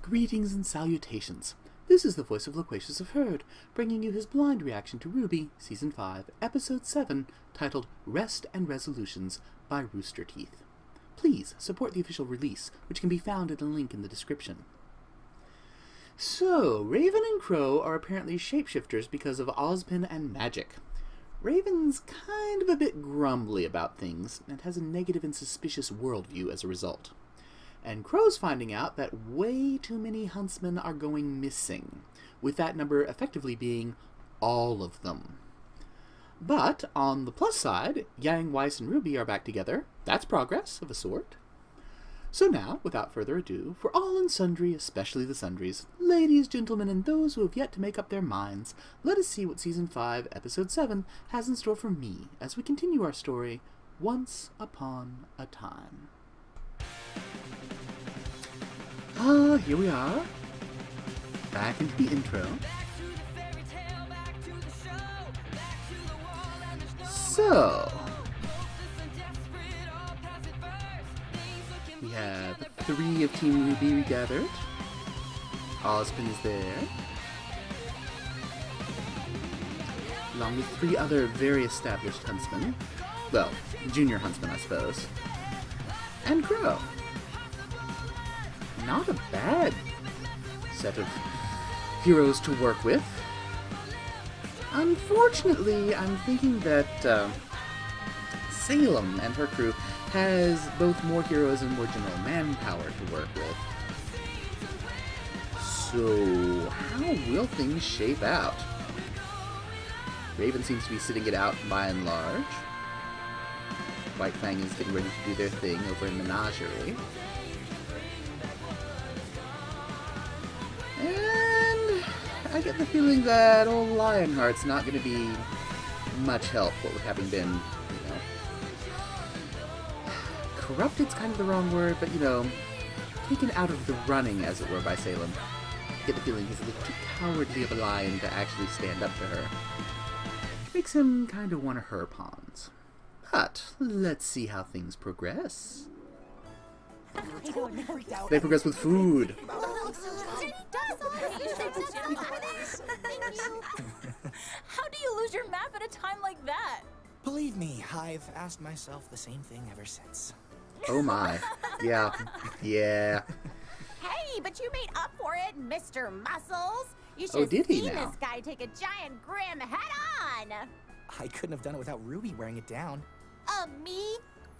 Greetings and salutations. This is the voice of Loquacious of Heard, bringing you his blind reaction to RWBY, Season 5, Episode 7, titled Rest and Resolutions by Rooster Teeth. Please support the official release, which can be found at a link in the description. So, Raven and Crow are apparently shapeshifters because of Ozpin and magic. Raven's kind of a bit grumbly about things, and has a negative and suspicious worldview as a result. And Crow's finding out that way too many huntsmen are going missing, with that number effectively being all of them. But, on the plus side, Yang, Weiss, and RWBY are back together. That's progress, of a sort. So now, without further ado, for all and sundry, especially the sundries, ladies, gentlemen, and those who have yet to make up their minds, let us see what Season 5, Episode 7 has in store for me as we continue our story, Once Upon a Time. Here we are, back into the intro. So, we have 3 of Team RWBY regathered. Ozpin is there, along with 3 other very established huntsmen. Well, junior huntsmen, I suppose. And Crow. Not a bad set of heroes to work with. Unfortunately, I'm thinking that Salem and her crew has both more heroes and more general manpower to work with. So, how will things shape out? Raven seems to be sitting it out by and large. White Fang is getting ready to do their thing over in Menagerie. And I get the feeling that old Lionheart's not going to be much help, what with having been, you know, corrupted's kind of the wrong word, but, you know, taken out of the running, as it were, by Salem. I get the feeling he's a little too cowardly of a lion to actually stand up to her. Makes him kind of one of her pawns. But let's see how things progress. They progress with food. How do you lose your map at a time like that? Believe me, I've asked myself the same thing ever since. Oh my. Yeah. Yeah. Hey, but you made up for it, Mr. Muscles. You should Oh, did have he seen now? this guy take a giant grim head-on. I couldn't have done it without RWBY wearing it down. Me?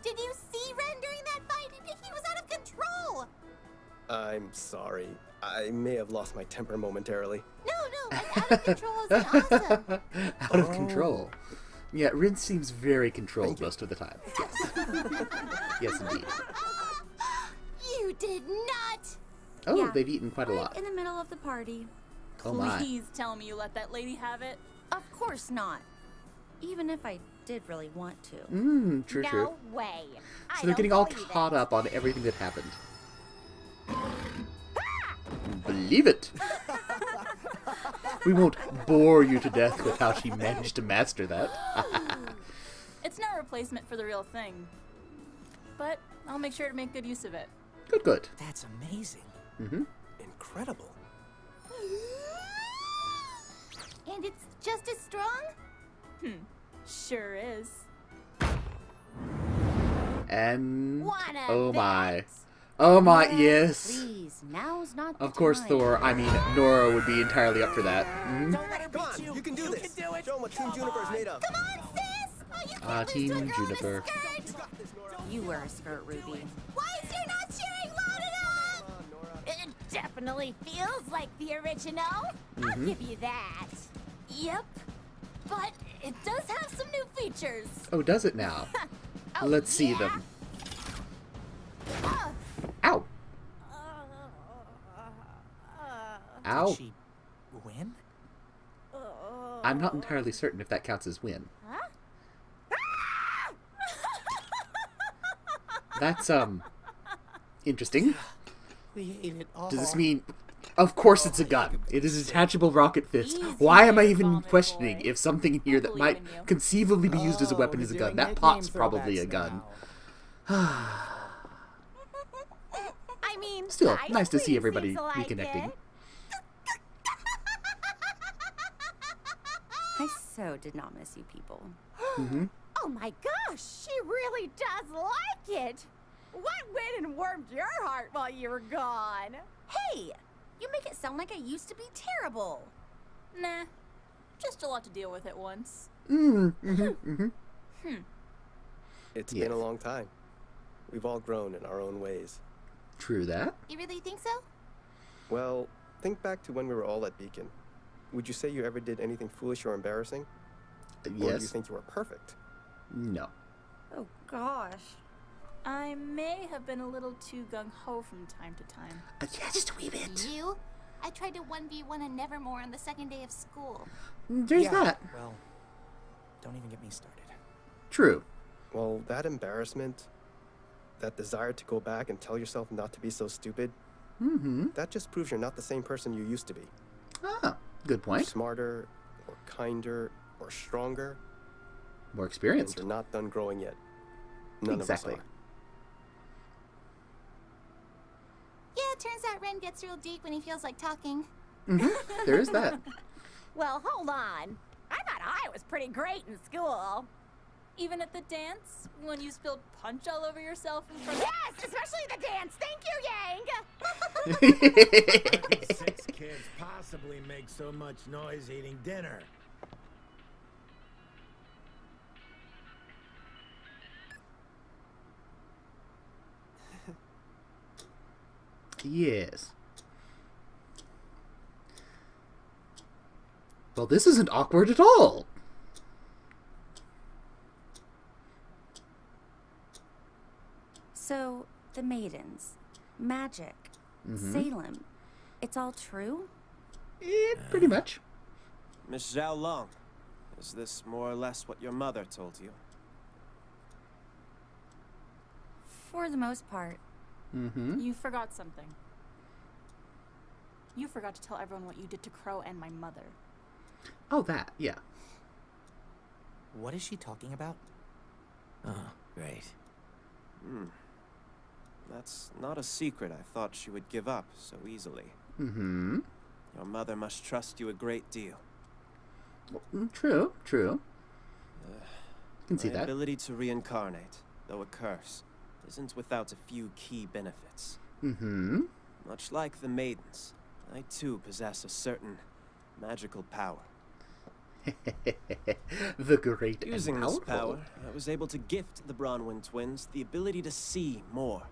Did you see Ren during that fight? He was out of control. I'm sorry. I may have lost my temper momentarily. No, like out of control is awesome. Out of control. Yeah, Rin seems very controlled most of the time. Yes. Yes, indeed. You did not. Oh, Yeah. they've eaten quite a Right lot. in the middle of the party. Oh my. Please tell me you let that lady have it. Of course not. Even if I did really want to. True, no true. way. So they're getting all caught up on everything that happened. Believe it! We won't bore you to death with how she managed to master that. It's no replacement for the real thing. But I'll make sure to make good use of it. Good, good. That's amazing. Incredible. And it's just as strong? Sure is. And... Wanna oh my. bet? Oh my, yes! Please, now's not the Of course time. Nora would be entirely up for that. Don't let her Come on, beat you. you can do this. Can do it. Show 'em what Team Juniper's made of. Come on, sis! Oh, you can't lose Team to a girl in a Juniper. skirt. You got this, Nora. You wear a skirt, RWBY. Why is you not cheering loud enough? Come on, Nora. It definitely feels like the original. I'll give you that. Yep. But it does have some new features. Oh, does it now? Oh, Let's see yeah? them. Uh, Ow! Ow! Did she win? I'm not entirely certain if that counts as win. Huh? That's, interesting. We ate it all. Does this mean... Of course it's a gun. It is a detachable rocket fist. Why am I even questioning if something in here that might conceivably be used as a weapon is a gun? That pot's probably a gun. I mean, Still, Hi, nice to see sweetie, everybody seems to like reconnecting. it. I so did not miss you people. Mm-hmm. Oh my gosh, she really does like it. What went and warmed your heart while you were gone? Hey! You make it sound like I used to be terrible. Nah, just a lot to deal with at once. It's Yes. been a long time. We've all grown in our own ways. True that. You really think so? Well, think back to when we were all at Beacon. Would you say you ever did anything foolish or embarrassing? Or do you Yes. think you were perfect? No. Oh gosh. I may have been a little too gung-ho from time to time. Yeah, just a wee bit. You? I tried to 1v1 a Nevermore on the second day of school. There's Yeah, that. Well, don't even get me started. True. Well, that embarrassment, that desire to go back and tell yourself not to be so stupid, that just proves you're not the same person you used to be. Ah, good point. Smarter, or kinder, or stronger, More and experienced. you're not done growing yet. None Exactly. of us are. Yeah, it turns out Ren gets real deep when he feels like talking. There is that. Well, hold on. I thought I was pretty great in school. Even at the dance, when you spilled punch all over yourself in front Yes, especially the dance. Thank you, Yang. How can 6 kids possibly make so much noise eating dinner? Yes. Well, this isn't awkward at all. So, the maidens, magic, Salem, it's all true? Pretty much. Miss Zhao Long, is this more or less what your mother told you? For the most part. You forgot something. You forgot to tell everyone what you did to Crow and my mother. Oh, that. Yeah. What is she talking about? Oh, great. That's not a secret I thought she would give up so easily. Your mother must trust you a great deal. True. Can see My that. ability to reincarnate, though a curse, isn't without a few key benefits. Much like the maidens, I too possess a certain magical power. The great Using and this powerful. power, I was able to gift the Bronwyn twins the ability to see more,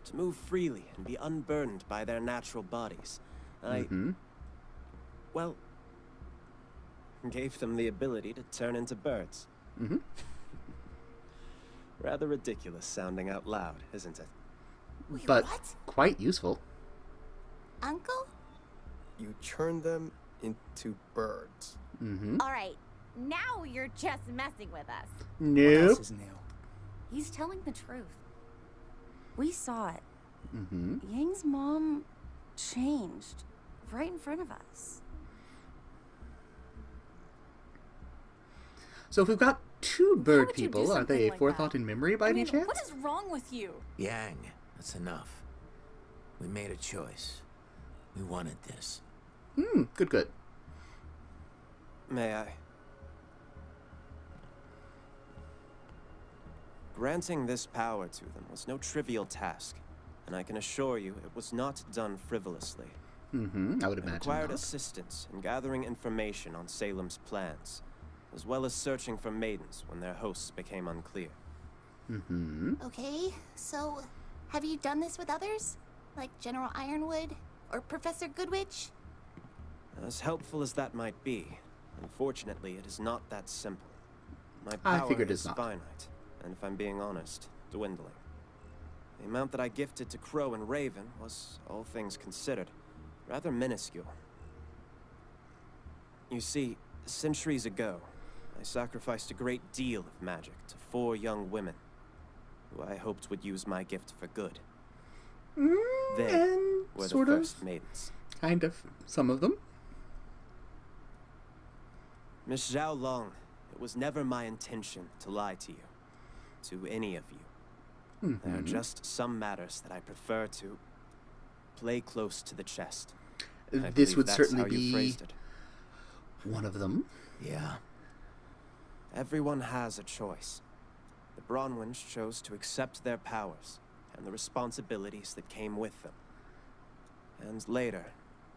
to move freely and be unburdened by their natural bodies. I, well, gave them the ability to turn into birds. Rather ridiculous sounding out loud, isn't it? Wait, But what? quite useful. Uncle? You turn them into birds. All right, now you're just messing with us. What Nope. else is new? He's telling the truth. We saw it. Yang's mom changed right in front of us. So if we've got two bird would you do people, are something they like forethought that? in memory by I any mean, chance? what is wrong with you? Yang, that's enough. We made a choice. We wanted this. Good. May I? Granting this power to them was no trivial task, and I can assure you it was not done frivolously. I would It imagine required not. assistance in gathering information on Salem's plans, as well as searching for maidens when their hosts became unclear. Okay, so have you done this with others? Like General Ironwood or Professor Goodwitch? As helpful as that might be, unfortunately it is not that simple. My I power figured it's is not. finite, and if I'm being honest, dwindling. The amount that I gifted to Crow and Raven was, all things considered, rather minuscule. You see, centuries ago, I sacrificed a great deal of magic to 4 young women, who I hoped would use my gift for good. They And were the sort of, first maidens. kind of, some of them. Miss Zhao Long, it was never my intention to lie to you. To any of you. There are just some matters that I prefer to play close to the chest. I This believe would that's certainly how you be phrased it. one of them. Yeah. Everyone has a choice. The Bronwyns chose to accept their powers and the responsibilities that came with them. And later,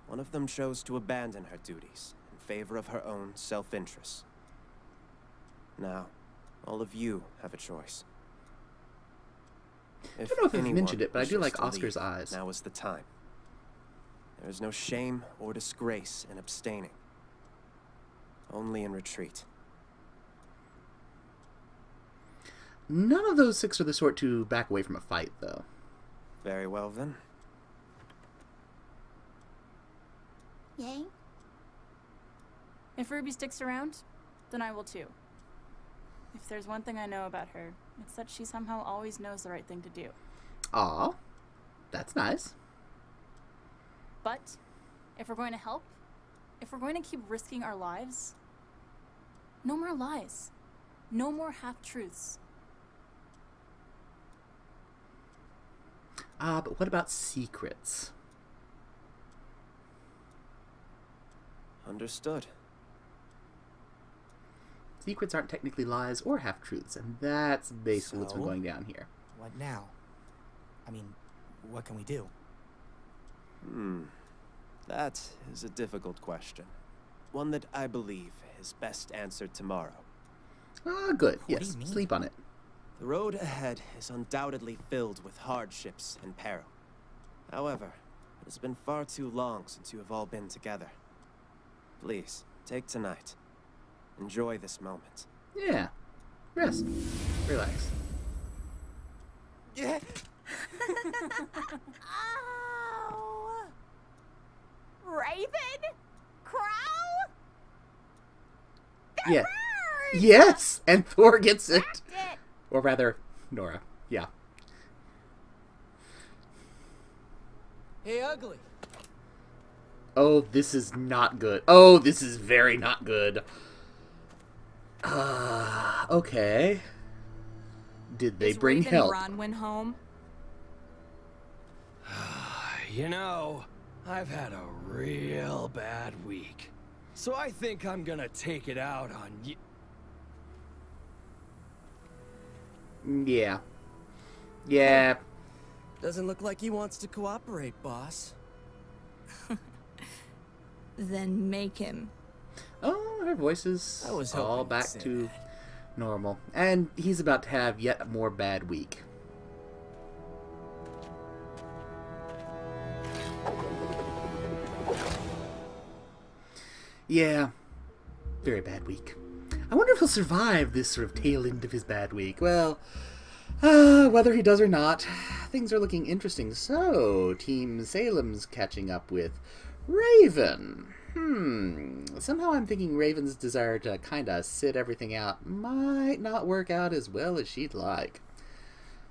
one of them chose to abandon her duties in favor of her own self-interest. Now, all of you have a choice. I don't know if you've mentioned it, but I do like Oscar's leave, eyes. Now is the time. There is no shame or disgrace in abstaining. Only in retreat. None of those 6 are the sort to back away from a fight, though. Very well, then. Yang? If Ruby sticks around, then I will too. If there's one thing I know about her, it's that she somehow always knows the right thing to do. Aw, that's nice. But if we're going to help, if we're going to keep risking our lives, no more lies. No more half-truths. But what about secrets? Understood. Secrets aren't technically lies or half-truths, and that's basically what's been So? going down here. What now? I mean, what can we do? That is a difficult question. One that I believe is best answered tomorrow. Good. What do Yes, you mean? sleep on it. The road ahead is undoubtedly filled with hardships and peril. However, it has been far too long since you have all been together. Please, take tonight. Enjoy this moment. Yeah. Rest. Relax. Yeah. Oh! Raven? Crow? Yeah. Yes! And Thor gets it. That's it. Or rather, Nora. Yeah. Hey, ugly. Oh, this is not good. Oh, this is very not good. Okay. Did they bring help? Bronwyn home? You know, I've had a real bad week. So I think I'm gonna take it out on you. Yeah. Yeah. Doesn't look like he wants to cooperate, boss. Then make him. Oh, her voice is I was all hoping you'd back say to that. normal. And he's about to have yet a more bad week. Yeah. Very bad week. I wonder if he'll survive this sort of tail end of his bad week. Well, whether he does or not, things are looking interesting. So, Team Salem's catching up with Raven. Somehow I'm thinking Raven's desire to kind of sit everything out might not work out as well as she'd like.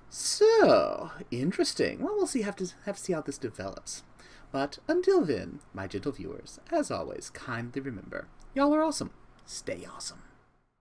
So, interesting. Well, we'll see. Have to see how this develops. But until then, my gentle viewers, as always, kindly remember, y'all are awesome. Stay awesome.